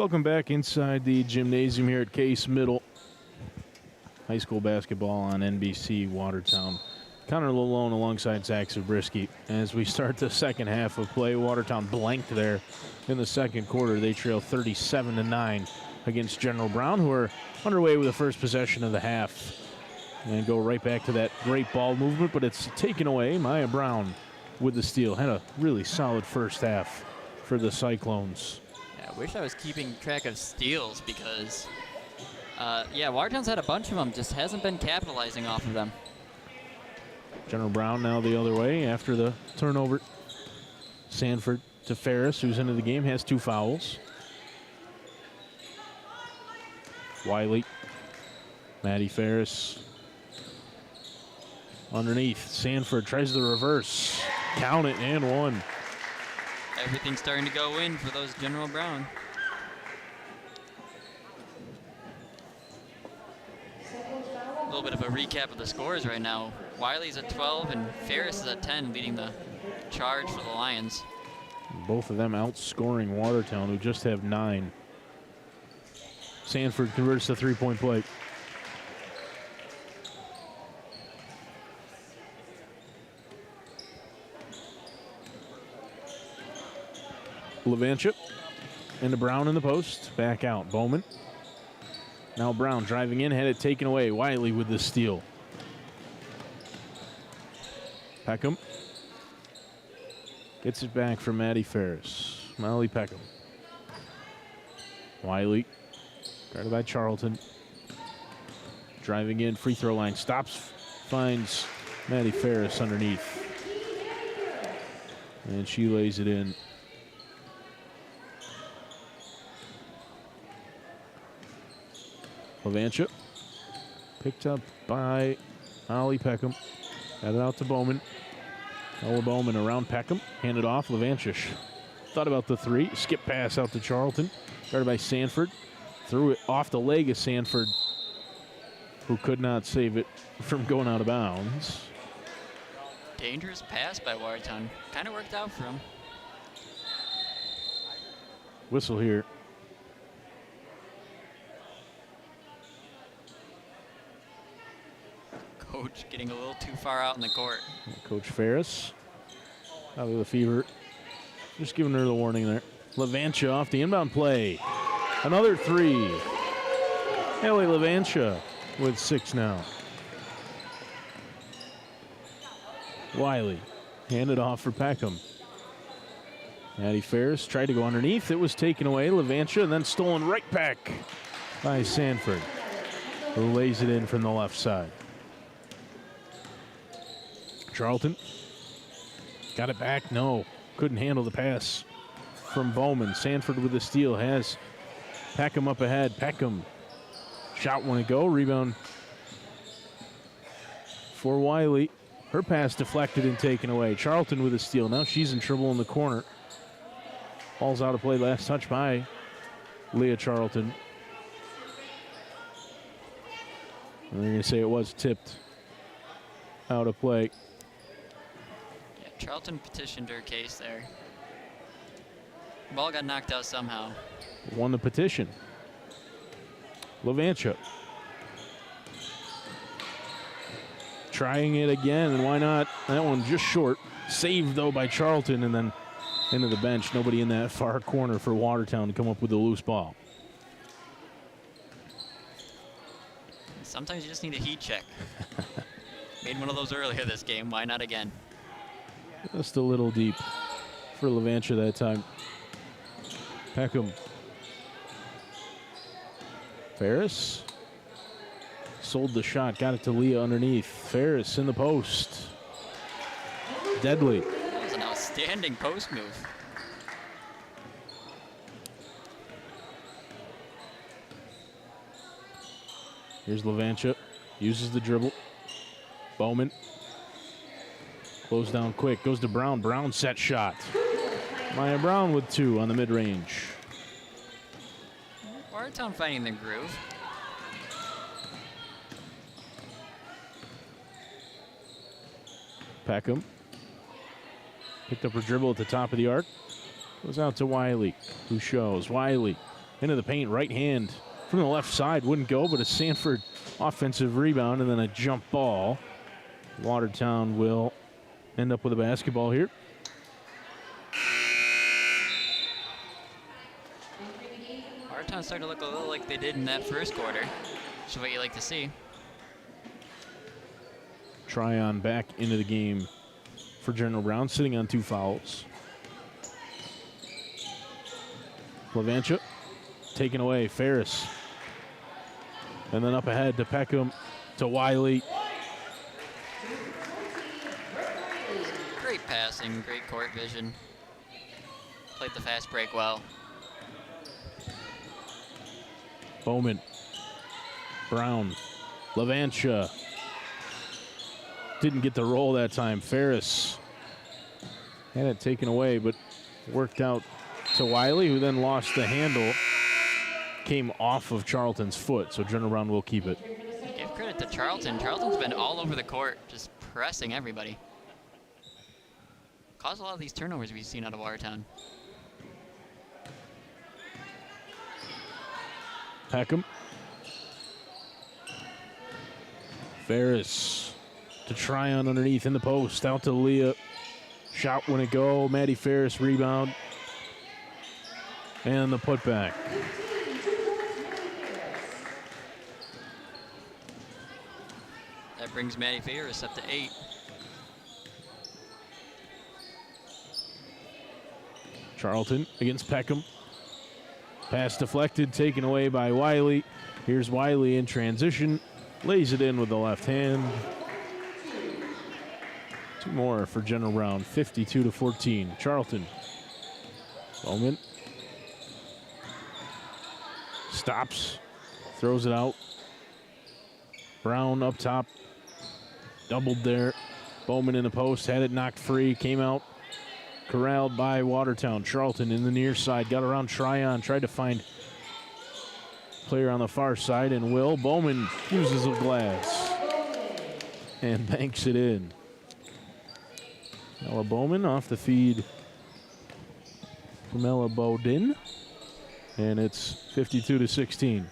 Welcome back inside the gymnasium here at Case Middle. High school basketball on NBC Watertown. Connor Lalone alongside Zach Zabriskie. As we start the second half of play, Watertown blanked there in the second quarter. They trail 37-9 against General Brown, who are underway with the first possession of the half. And go right back to that great ball movement, but it's taken away. Maya Brown with the steal. Had a really solid first half for the Cyclones. Yeah, I wish I was keeping track of steals because, Watertown's had a bunch of them, just hasn't been capitalizing off of them. General Brown now the other way after the turnover. Sanford to Ferris, who's into the game, has 2 fouls. Wiley, Maddie Ferris. Underneath, Sanford tries the reverse. Count it, and 1. Everything's starting to go in for those General Brown. A little bit of a recap of the scores right now. Wiley's at 12 and Ferris is at 10, leading the charge for the Lions. Both of them outscoring Watertown, who just have 9. Sanford converts the 3-point play. Levanchuk into Brown in the post. Back out. Bowman. Now Brown driving in, had it taken away. Wiley with the steal. Peckham gets it back from Maddie Ferris. Molly Peckham. Wiley, guarded by Charlton. Driving in, free throw line. Stops, finds Maddie Ferris underneath. And she lays it in. Levanchuk picked up by Ollie Peckham. Got it out to Bowman. Ella Bowman around Peckham. Handed off. Levanchuk thought about the 3. Skip pass out to Charlton. Guarded by Sanford. Threw it off the leg of Sanford, who could not save it from going out of bounds. Dangerous pass by Watertown. Kind of worked out for him. Whistle here. Coach getting a little too far out in the court. Coach Ferris out of the fever. Just giving her the warning there. Levanchuk off the inbound play. Another 3. Ellie Levanchuk with 6 now. Wiley handed off for Peckham. Maddie Ferris tried to go underneath. It was taken away. Levanchuk and then stolen right back by Sanford, who lays it in from the left side. Charlton got it back. No, couldn't handle the pass from Bowman. Sanford with the steal has Peckham up ahead. Peckham shot won't go. Rebound for Wiley. Her pass deflected and taken away. Charlton with a steal. Now she's in trouble in the corner. Ball's out of play. Last touch by Leah Charlton. And they're going to say it was tipped out of play. Charlton petitioned her case there. Ball got knocked out somehow. Won the petition. Levanchuk trying it again, and why not? That one just short. Saved, though, by Charlton, and then into the bench. Nobody in that far corner for Watertown to come up with a loose ball. Sometimes you just need a heat check. Made one of those earlier this game. Why not again? Just a little deep for Levanchuk that time. Peckham. Ferris sold the shot, got it to Leah underneath. Ferris in the post. Deadly. That was an outstanding post move. Here's Levanchuk. Uses the dribble. Bowman. Close down quick. Goes to Brown. Brown set shot. Maya Brown with 2 on the mid-range. Watertown finding the groove. Peckham. Picked up her dribble at the top of the arc. Goes out to Wiley, who shows. Wiley into the paint, right hand from the left side. Wouldn't go, but a Sanford offensive rebound and then a jump ball. Watertown will end up with a basketball here. Watertown starting to look a little like they did in that first quarter. Which is what you like to see. Tryon back into the game for General Brown, sitting on 2 fouls. Levantia taken away. Ferris. And then up ahead to Peckham, to Wiley. Great passing, great court vision. Played the fast break well. Bowman. Brown. Levantia. Didn't get the roll that time. Ferris had it taken away, but worked out to Wiley, who then lost the handle. Came off of Charlton's foot, so General Brown will keep it. Give credit to Charlton. Charlton's been all over the court, just pressing everybody. Caused a lot of these turnovers we've seen out of Watertown. Peckham. Ferris to Tryon underneath in the post. Out to Leah. Shot when it go. Maddie Ferris rebound. And the putback. That brings Maddie Ferris up to 8. Charlton against Peckham. Pass deflected, taken away by Wiley. Here's Wiley in transition. Lays it in with the left hand. 2 more for General Brown, 52-14. Charlton. Bowman. Stops. Throws it out. Brown up top. Doubled there. Bowman in the post. Had it knocked free. Came out. Corralled by Watertown. Charlton in the near side. Got around Tryon. Tried to find player on the far side. And Will. Bowman uses a glass. And banks it in. Ella Bowman off the feed from Ella Bowden. And it's 52-16. Look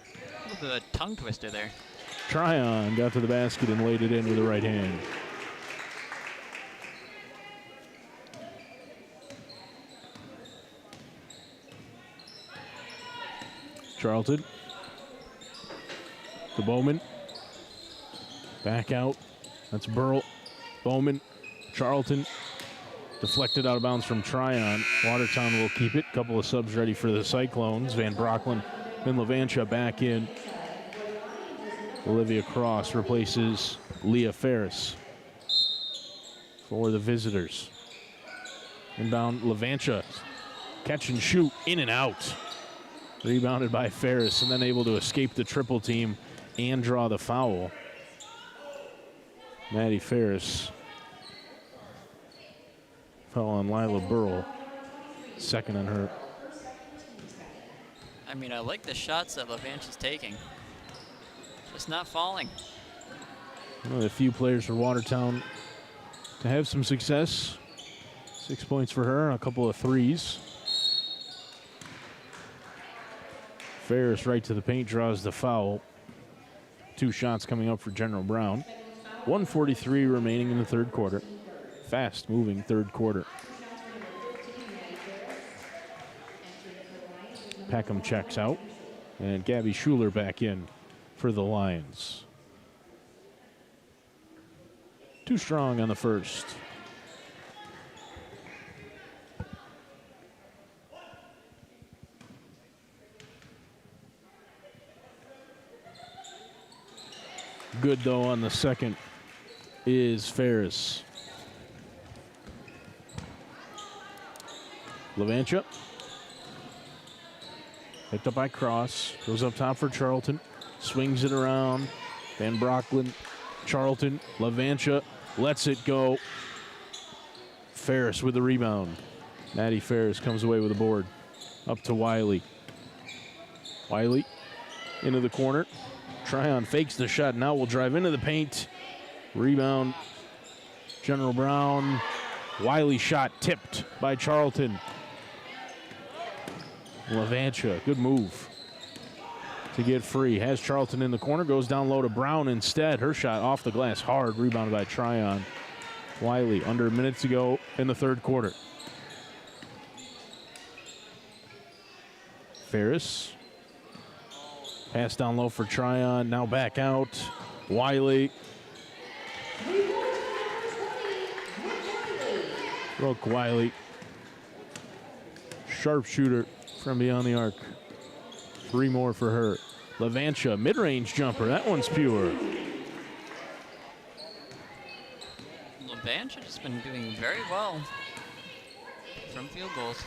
at the tongue twister there. Tryon got to the basket and laid it in with the right hand. Charlton. To Bowman. Back out. That's Burl. Bowman. Charlton. Deflected out of bounds from Tryon. Watertown will keep it. Couple of subs ready for the Cyclones. Van Brocklin and Levantia back in. Olivia Cross replaces Leah Ferris for the visitors. Inbound, Levantia. Catch and shoot, in and out. Rebounded by Ferris, and then able to escape the triple team and draw the foul. Maddie Ferris fell on Lila Burrell. Second on her. I mean, I like the shots that Levantia's taking. Just not falling. One of the few players for Watertown to have some success. 6 points for her, a couple of threes. Ferris right to the paint, draws the foul. 2 shots coming up for General Brown. 1:43 remaining in the third quarter. Fast-moving third quarter. Peckham checks out, and Gabby Schuler back in for the Lions. Too strong on the first. Good, though, on the second is Ferris. Levantia. Picked up by Cross. Goes up top for Charlton. Swings it around. Van Brocklin. Charlton. Levantia lets it go. Ferris with the rebound. Maddie Ferris comes away with the board. Up to Wiley. Wiley into the corner. Tryon fakes the shot. Now will drive into the paint. Rebound. General Brown. Wiley shot tipped by Charlton. Levantia, good move. to get free. Has Charlton in the corner, goes down low to Brown instead. Her shot off the glass, hard, rebounded by Tryon. Wiley, under a minute to go in the third quarter. Ferris. Pass down low for Tryon, now back out. Wiley. Brooke Wiley. Sharpshooter from beyond the arc. 3 more for her. Levantia, mid-range jumper. That one's pure. Levantia just been doing very well from field goals.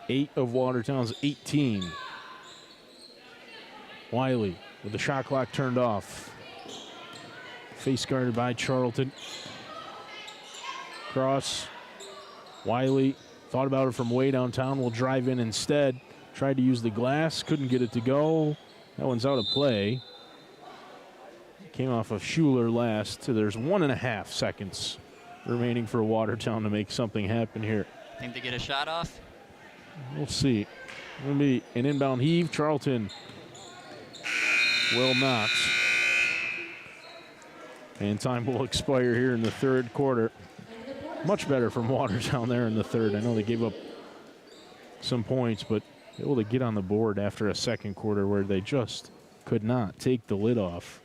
8 of Watertown's 18. Wiley with the shot clock turned off. Face guarded by Charlton. Cross. Wiley thought about it from way downtown. Will drive in instead. Tried to use the glass. Couldn't get it to go. That one's out of play. Came off of Schuler last. So there's 1.5 seconds remaining for Watertown to make something happen here. Think they get a shot off? We'll see. Going to be an inbound heave. Charlton will not. And time will expire here in the third quarter. Much better from Watertown there in the third. I know they gave up some points, but able to get on the board after a second quarter where they just could not take the lid off.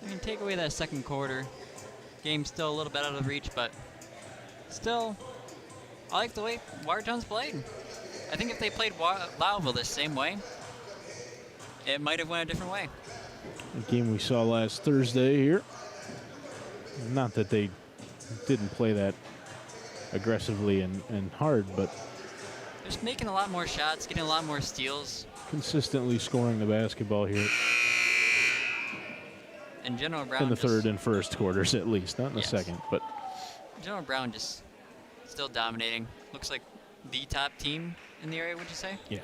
I mean, take away that second quarter. Game's still a little bit out of reach, but still, I like the way Watertown's played. I think if they played Lowville the same way, it might have went a different way. The game we saw last Thursday here. Not that they didn't play that aggressively and hard, but just making a lot more shots, getting a lot more steals. Consistently scoring the basketball here. And General Brown in the third and first quarters, at least, not in the second. But General Brown just still dominating. Looks like the top team in the area, would you say? yeah.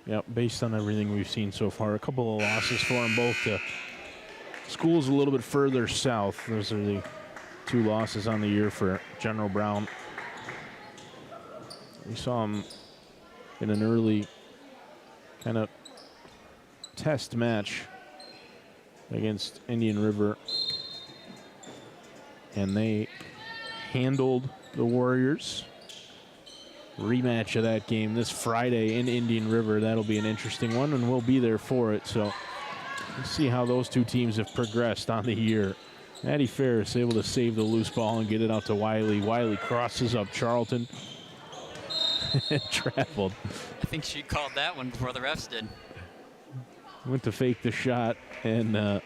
Yeah, based on everything we've seen so far. A couple of losses for them both to schools a little bit further south. Those are the 2 losses on the year for General Brown. We saw him in an early kind of test match against Indian River, and they handled the Warriors. Rematch of that game this Friday in Indian River. That'll be an interesting one, and we'll be there for it. So let's see how those 2 teams have progressed on the year. Maddie Ferris able to save the loose ball and get it out to Wiley. Wiley crosses up Charlton. Traveled. I think she called that one before the refs did. Went to fake the shot and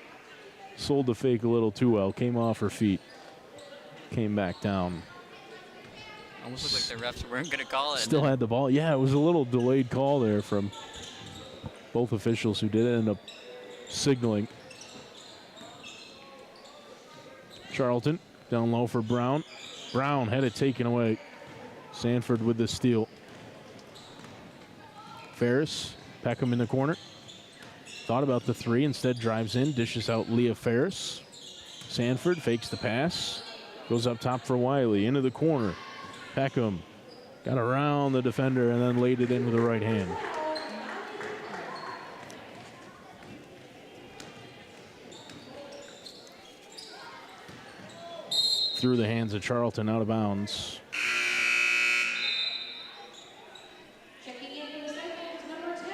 sold the fake a little too well. Came off her feet. Came back down. Almost looked like the refs weren't going to call it. Still had the ball. Yeah, it was a little delayed call there from both officials who did end up signaling. Charlton down low for Brown. Brown had it taken away. Sanford with the steal. Ferris, Peckham in the corner. Thought about the 3, instead drives in, dishes out Leah Ferris. Sanford fakes the pass. Goes up top for Wiley, into the corner. Peckham got around the defender and then laid it in with the right hand. Through the hands of Charlton, out of bounds. Checking in for the second, number 10,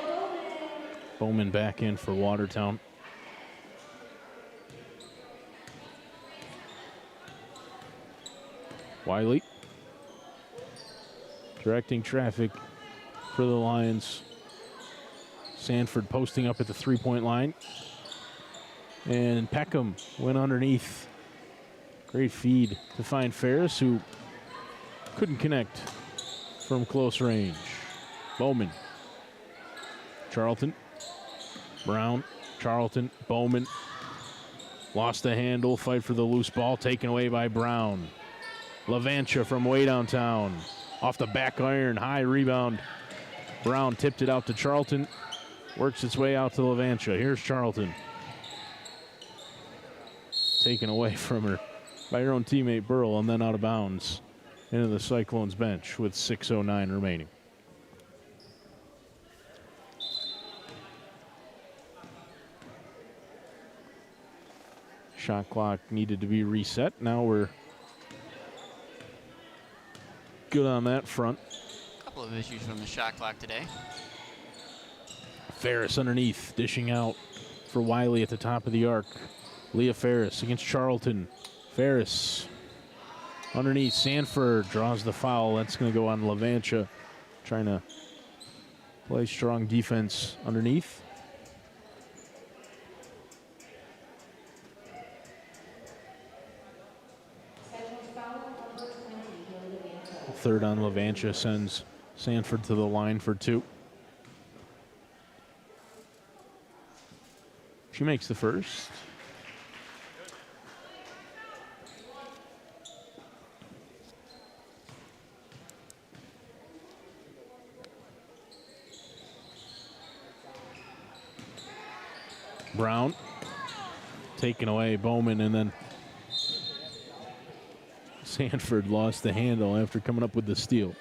Bowman. Bowman back in for Watertown. Wiley directing traffic for the Lions. Sanford posting up at the 3-point line. And Peckham went underneath. Great feed to find Ferris, who couldn't connect from close range. Bowman. Charlton. Brown. Charlton. Bowman. Lost the handle. Fight for the loose ball. Taken away by Brown. Levantia from way downtown. Off the back iron. High rebound. Brown tipped it out to Charlton. Works its way out to Levantia. Here's Charlton. Taken away from her. by your own teammate Burl and then out of bounds into the Cyclones bench with 6:09 remaining. Shot clock needed to be reset. Now we're good on that front. A couple of issues from the shot clock today. Ferris underneath, dishing out for Wiley at the top of the arc. Leah Ferris against Charlton. Ferris underneath. Sanford draws the foul. That's going to go on Levantia, trying to play strong defense underneath. Third on Levantia sends Sanford to the line for 2. She makes the first. Brown taken away, Bowman, and then Sanford lost the handle after coming up with the steal.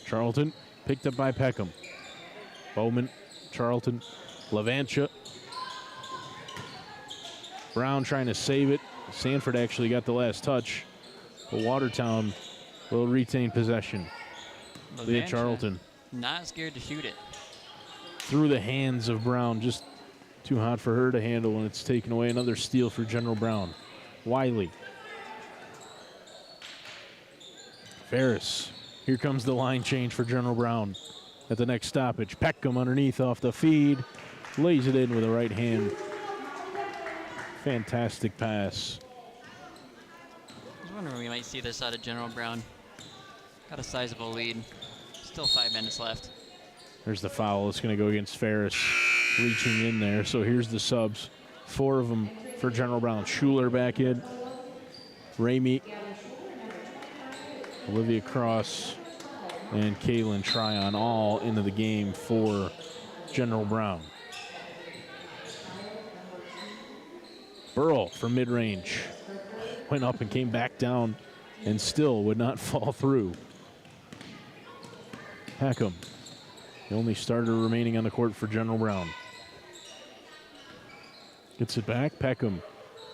Charlton picked up by Peckham. Bowman, Charlton, Levantia. Brown trying to save it. Sanford actually got the last touch, but Watertown will retain possession. Leah Charlton. Not scared to shoot it. Through the hands of Brown, just too hot for her to handle, and it's taken away. Another steal for General Brown. Wiley. Ferris. Here comes the line change for General Brown at the next stoppage. Peckham underneath off the feed. Lays it in with the right hand. Fantastic pass. I was wondering we might see this out of General Brown. Got a sizable lead. Still 5 minutes left. There's the foul. It's going to go against Ferris, reaching in there. So here's the subs. 4 of them for General Brown. Schuler back in. Ramey. Olivia Cross and Kaylin Tryon all into the game for General Brown. Burl from mid-range. Went up and came back down and still would not fall through. Peckham, the only starter remaining on the court for General Brown. Gets it back. Peckham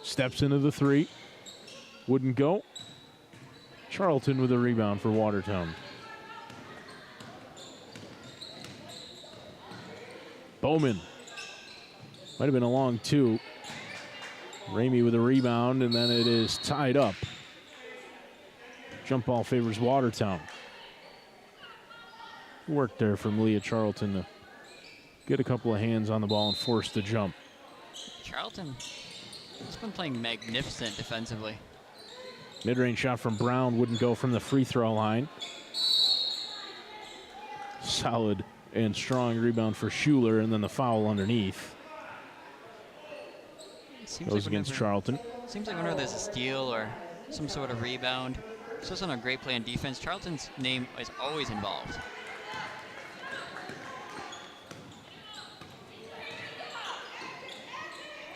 steps into the 3. Wouldn't go. Charlton with a rebound for Watertown. Bowman. Might have been a long 2. Ramey with a rebound, and then it is tied up. Jump ball favors Watertown. Work there from Leah Charlton to get a couple of hands on the ball and force the jump. Charlton has been playing magnificent defensively. Mid-range shot from Brown wouldn't go from the free throw line. Solid and strong rebound for Schuler, and then the foul underneath. Goes against Charlton. Seems like whenever there's a steal or some sort of rebound, especially on a great play on defense, Charlton's name is always involved.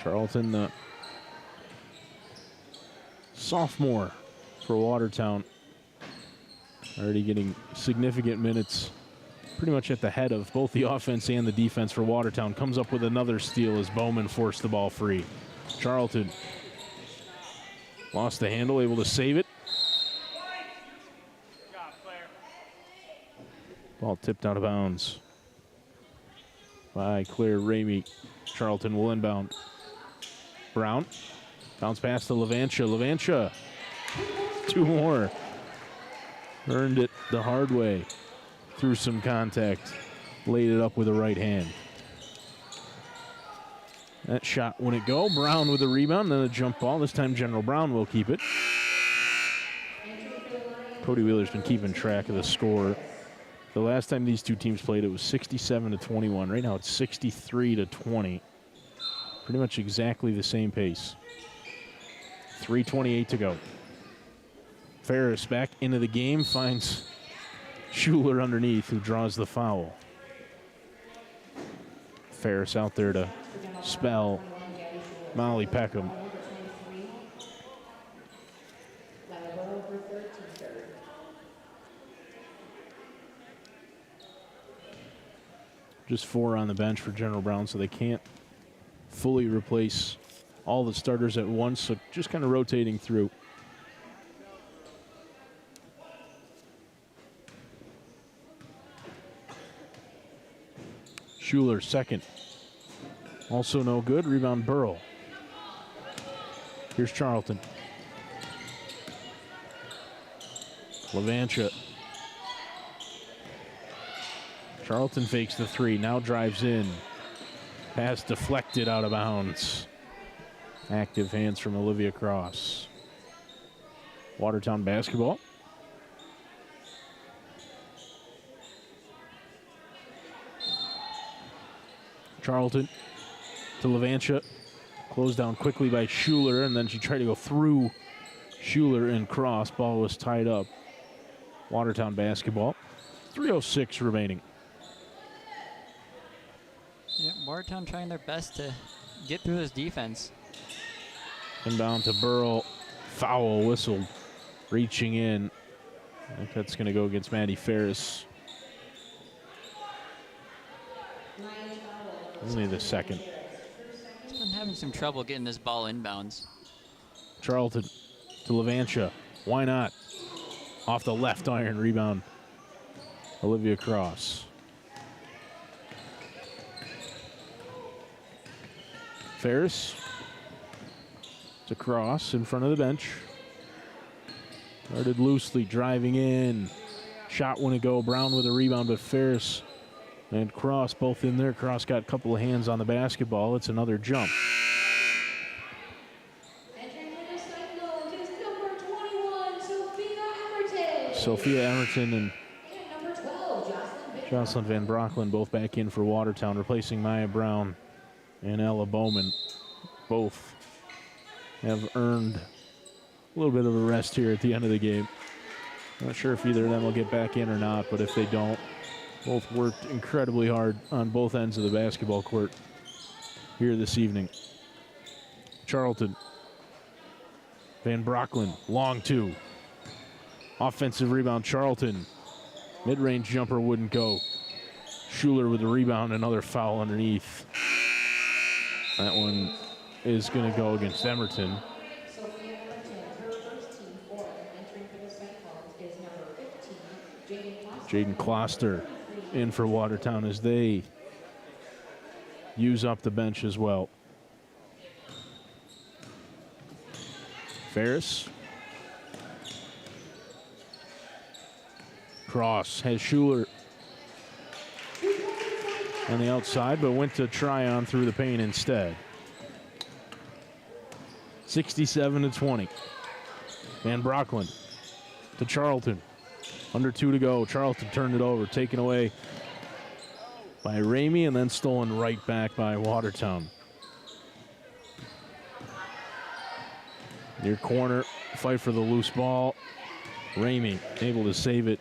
Charlton, the sophomore for Watertown, already getting significant minutes, pretty much at the head of both the offense and the defense for Watertown. Comes up with another steal as Bowman forced the ball free. Charlton lost the handle, able to save it. Ball tipped out of bounds by Claire Ramey. Charlton will inbound. Brown, bounce pass to Levantia. Levantia, 2 more. Earned it the hard way through some contact. Laid it up with the right hand. That shot wouldn't go. Brown with a rebound, then a jump ball. This time General Brown will keep it. Cody Wheeler's been keeping track of the score. The last time these two teams played, it was 67-21. Right now it's 63-20. Pretty much exactly the same pace. 3:28 to go. Ferris back into the game, finds Schuler underneath, who draws the foul. Ferris out there to spell Molly Peckham. Just 4 on the bench for General Brown, so they can't fully replace all the starters at once, so just kind of rotating through. Schuler second. Also no good. Rebound Burrow. Here's Charlton. Levantia. Charlton fakes the 3, now drives in. Pass deflected out of bounds. Active hands from Olivia Cross. Watertown basketball. Charlton to Levantia. Closed down quickly by Schuler, and then she tried to go through Schuler and Cross. Ball was tied up. Watertown basketball. 3:06 remaining. Yeah, Watertown trying their best to get through this defense. Inbound to Burrow. Foul whistled. Reaching in. I think that's going to go against Maddie Ferris. Only the second. She's been having some trouble getting this ball inbounds. Charlton to Levantia. Why not? Off the left iron rebound. Olivia Cross. Ferris to Cross in front of the bench. Started loosely, driving in. Shot wouldn't go. Brown with a rebound, but Ferris and Cross both in there. Cross got a couple of hands on the basketball. It's another jump. Entering for the Cyclones is number 21, Sophia Emerton. Sophia Emerton and And number 12, Jocelyn Van Brocklen both back in for Watertown, replacing Maya Brown and Ella Bowman. Both have earned a little bit of a rest here at the end of the game. Not sure if either of them will get back in or not, but if they don't, both worked incredibly hard on both ends of the basketball court here this evening. Charlton. Van Brocklen, long 2. Offensive rebound, Charlton. Mid-range jumper wouldn't go. Schuler with the rebound, another foul underneath. That one is going to go against Emerton. Sophia Emerton, her first team fourth. Entering for the Cyclones is number 15, Jaden Kloster in for Watertown as they use up the bench as well. Ferris. Cross has Schuler on the outside, but went to Tryon through the paint instead. 67-20. Van Brocklen to Charlton. Under 2 to go. Charlton turned it over, taken away by Ramey, and then stolen right back by Watertown. Near corner, fight for the loose ball. Ramey able to save it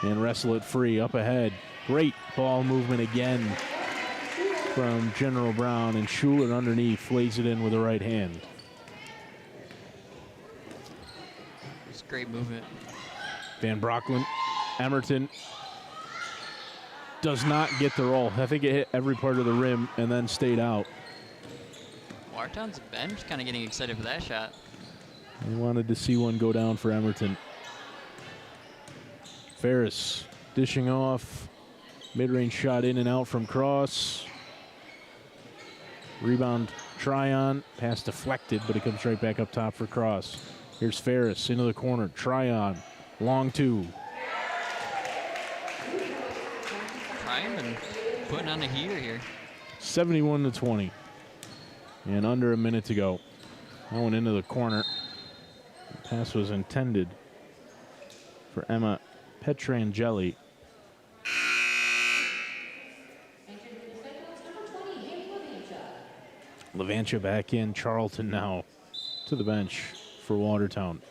and wrestle it free. Up ahead, great ball movement again from General Brown, and Schuler underneath lays it in with the right hand. It's great movement. Van Brocklen, Emerton does not get the roll. I think it hit every part of the rim and then stayed out. Watertown's bench kind of getting excited for that shot. They wanted to see one go down for Emerton. Ferris dishing off. Mid-range shot in and out from Cross. Rebound Tryon. Pass deflected, but it comes right back up top for Cross. Here's Ferris into the corner. Tryon. Long 2. Trying and putting on a heater here. 71-20. And under a minute to go. That one into the corner. The pass was intended for Emma Petrangeli. Entering for the Cyclones, number 20, Haley Levantia. Levantia back in. Charlton now to the bench for Watertown.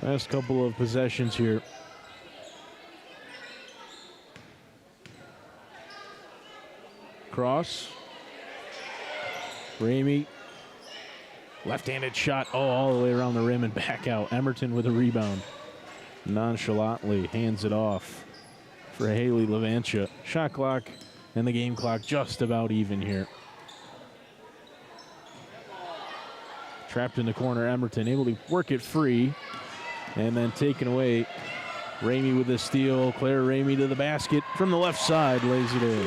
Last couple of possessions here. Cross. Ramey. Left-handed shot. Oh, all the way around the rim and back out. Emerton with a rebound. Nonchalantly hands it off for Haley Levancia. Shot clock and the game clock just about even here. Trapped in the corner, Emerton able to work it free and then taken away. Ramey with the steal. Claire Ramey to the basket from the left side, lays it in.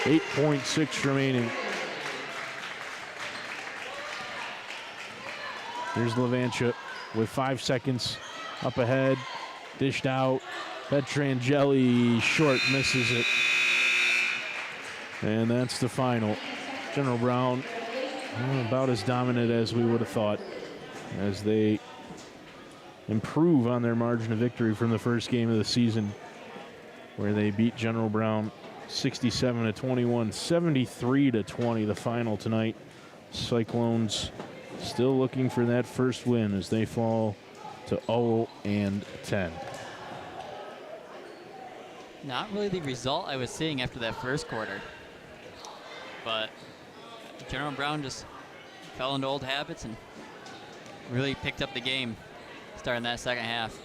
8.6 remaining. Here's Levancia with 5 seconds up ahead. Dished out. Petrangeli short, misses it. And that's the final. General Brown about as dominant as we would have thought as they improve on their margin of victory from the first game of the season, where they beat General Brown 67-21, 73-20 the final tonight. Cyclones still looking for that first win as they fall to 0-10. Not really the result I was seeing after that first quarter, but General Brown just fell into old habits and really picked up the game starting that second half.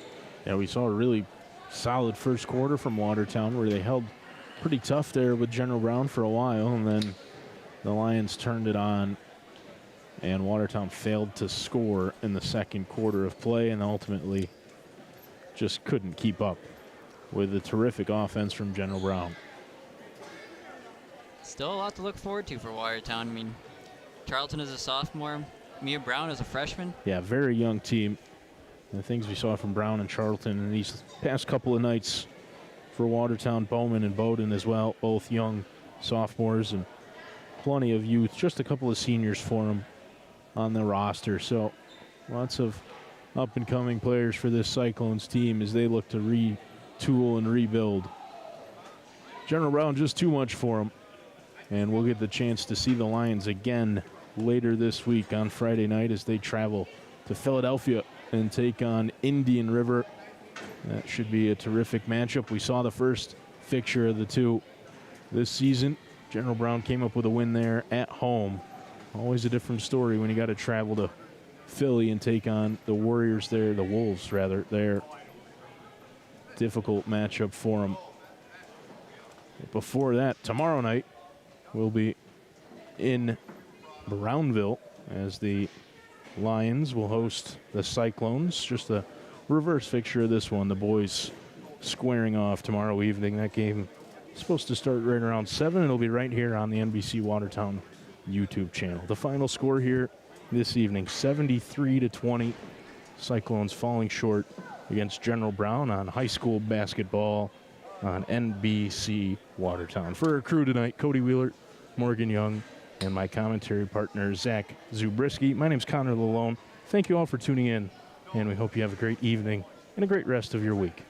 Yeah, we saw a really solid first quarter from Watertown where they held pretty tough there with General Brown for a while, and then the Lions turned it on and Watertown failed to score in the second quarter of play and ultimately just couldn't keep up with the terrific offense from General Brown. Still a lot to look forward to for Watertown. I mean, Charlton is a sophomore, Mia Brown is a freshman. Yeah, very young team. The things we saw from Brown and Charlton in these past couple of nights for Watertown, Bowman and Bowdoin as well, both young sophomores and plenty of youth, just a couple of seniors for them on the roster. So lots of up-and-coming players for this Cyclones team as they look to retool and rebuild. General Brown just too much for them. And we'll get the chance to see the Lions again later this week on Friday night as they travel to Philadelphia and take on Indian River. That should be a terrific matchup. We saw the first fixture of the two this season. General Brown came up with a win there at home. Always a different story when you got to travel to Philly and take on the Warriors there, the Wolves rather, there. Difficult matchup for them. Before that, tomorrow night, we'll be in Brownville as the Lions will host the Cyclones. Just a reverse fixture of this one. The boys squaring off tomorrow evening. That game is supposed to start right around 7. It'll be right here on the NBC Watertown YouTube channel. The final score here this evening, 73-20. Cyclones falling short against General Brown on high school basketball on NBC Watertown. For our crew tonight, Cody Wheeler, Morgan Young, and my commentary partner, Zach Zubriski. My name's Connor Lalone. Thank you all for tuning in, and we hope you have a great evening and a great rest of your week.